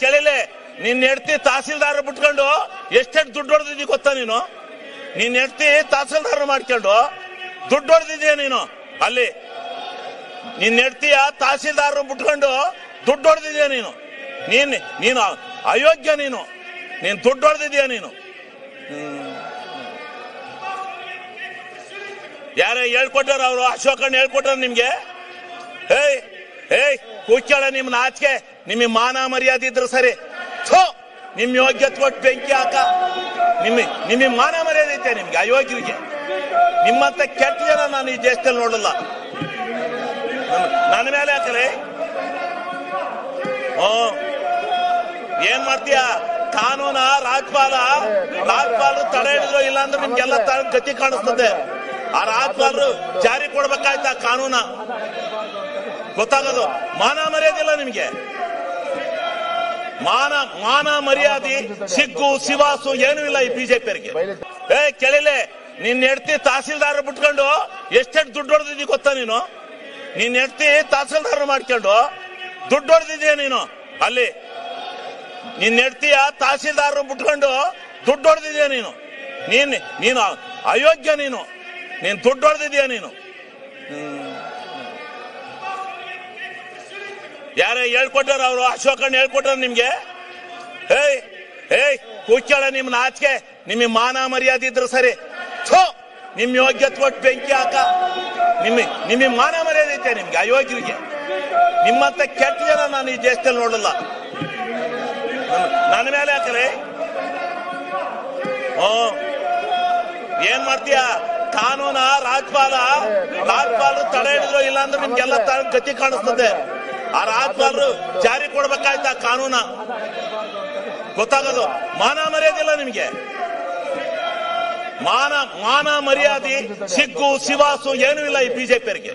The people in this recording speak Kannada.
ಕೇಳಿಲೆ ನಿನ್ ಹೆಂಡತಿ ತಹಸೀಲ್ದಾರ್ ಬಿಟ್ಕೊಂಡು ಎಷ್ಟೆಷ್ಟು ದುಡ್ಡು ಹೊಡೆದಿದ್ದಿ ಗೊತ್ತಾ ನೀನು? ನಿನ್ ಹೆಂಡತಿ ತಹಸೀಲ್ದಾರ್ ಮಾಡ್ಕೊಂಡು ದುಡ್ಡು ಹೊಡೆದಿದ್ಯಾ ನೀನು? ಅಲ್ಲಿ ನಿನ್ ಹೆಂಡತಿಯ ತಹಸೀಲ್ದಾರ್ ಬಿಟ್ಕೊಂಡು ದುಡ್ಡು ಹೊಡೆದಿದ್ಯಾ ನೀನು? ನೀನು ಅಯೋಗ್ಯ, ನೀನು ದುಡ್ಡು ಹೊಡೆದಿದ್ಯಾ ನೀನು? ಯಾರೇ ಹೇಳ್ಕೊಟ್ಟಾರ? ಅವರು ಅಶೋಕಣ್ಣ ಹೇಳ್ಕೊಟ್ಟಾರ ನಿಮ್ಗೆ? ಕೂತ್ಕೊಳ್ಳ, ನಿಮ್ ನಾಚಿಕೆ, ನಿಮಗೆ ಮಾನ ಮರ್ಯಾದೆ ಇದ್ರೆ ಸರಿ. ನಿಮ್ ಯೋಗ್ಯತೆ ಕೊಟ್ಟು ಬೆಂಕಿ ಹಾಕ. ನಿಮಗೆ ಮಾನ ಮರ್ಯಾದೆ ಐತೆ ನಿಮ್ಗೆ? ಅಯೋಗ್ಯರಿಗೆ ನಿಮ್ಮಂತ ಕೆಟ್ಟ ಜನ ನಾನು ಈ ದೇಶದಲ್ಲಿ ನೋಡಲ್ಲ. ನನ್ನ ಮೇಲೆ ಹಾಕಲೇ ಏನ್ ಮಾಡ್ತೀಯ? ಕಾನೂನ ರಾಜ್ಪಾಲ ತಡೆ ಹಿಡಿದ್ರು, ಇಲ್ಲಾಂದ್ರೆ ನಿಮ್ಗೆಲ್ಲ ಗತಿ ಕಾಣಿಸ್ತದೆ. ಆ ರಾಜ್ಪಾಲರು ಜಾರಿ ಕೊಡ್ಬೇಕಾಯ್ತ ಕಾನೂನ, ಗೊತ್ತಾಗೋದು. ಮಾನ ಮರ್ಯಾದೆ ಇಲ್ಲ ನಿಮ್ಗೆ. ಮಾನ ಮರ್ಯಾದೆ, ಸಿಗ್ಗು ಸಿವಾಸು ಏನೂ ಇಲ್ಲ ಈ ಬಿಜೆಪಿಯವರಿಗೆ. ಕೇಳಿಲೆ ನಿನ್ ಹೆಂಡತಿ ತಹಸೀಲ್ದಾರ್ ಬಿಟ್ಕೊಂಡು ಎಷ್ಟೆಷ್ಟು ದುಡ್ಡು ಹೊಡೆದಿದ್ದಿ ಗೊತ್ತಾ ನೀನು? ನಿನ್ ಹೆಂಡತಿ ತಹಸೀಲ್ದಾರ್ ಮಾಡ್ಕೊಂಡು ದುಡ್ಡು ಹೊಡೆದಿದ್ಯಾ ನೀನು? ಅಲ್ಲಿ ನಿನ್ ಹೆಂಡತಿಯ ತಹಸೀಲ್ದಾರ್ ಬಿಟ್ಕೊಂಡು ದುಡ್ಡು ಹೊಡೆದಿದ್ಯಾ ನೀನು? ನೀನು ಅಯೋಗ್ಯ, ನೀನು ದುಡ್ಡು ಹೊಡೆದಿದ್ಯಾ ನೀನು? ಯಾರೇ ಹೇಳ್ಕೊಟ್ಟಾರ? ಅವರು ಅಶೋಕಣ್ಣ ಹೇಳ್ಕೊಟ್ಟಾರ ನಿಮ್ಗೆ? ಕೂತ್ಕೊಳ್ಳ, ನಿಮ್ ನಾಚಿಕೆ, ನಿಮಗೆ ಮಾನ ಮರ್ಯಾದೆ ಇದ್ರೆ ಸರಿ. ನಿಮ್ ಯೋಗ್ಯತೆ ಕೊಟ್ಟು ಬೆಂಕಿ ಹಾಕ. ನಿಮಗೆ ಮಾನ ಮರ್ಯಾದೆ ಐತೆ ನಿಮ್ಗೆ? ಅಯೋಗ್ಯರಿಗೆ ನಿಮ್ಮಂತ ಕೆಟ್ಟ ಜನ ನಾನು ಈ ದೇಶದಲ್ಲಿ ನೋಡಲ್ಲ. ನನ್ನ ಮೇಲೆ ಹಾಕಲೇ ಏನ್ ಮಾಡ್ತೀಯ? ಕಾನೂನ ರಾಜ್ಪಾಲರು ತಡೆ ಹಿಡಿದ್ರು, ಇಲ್ಲಾಂದ್ರೆ ನಿಮ್ಗೆಲ್ಲ ಗತಿ ಕಾಣಿಸ್ತದೆ. ಆ ರಾಜ್ಪಾಲರು ಜಾರಿ ಕೊಡ್ಬೇಕಾಯ್ತ ಕಾನೂನ, ಗೊತ್ತಾಗೋದು. ಮಾನ ಮರ್ಯಾದೆ ಇಲ್ಲ ನಿಮ್ಗೆ. ಮಾನ ಮರ್ಯಾದೆ, ಸಿಗ್ಗು ಸಿವಾಸು ಏನೂ ಇಲ್ಲ ಈ ಬಿಜೆಪಿಯವರಿಗೆ.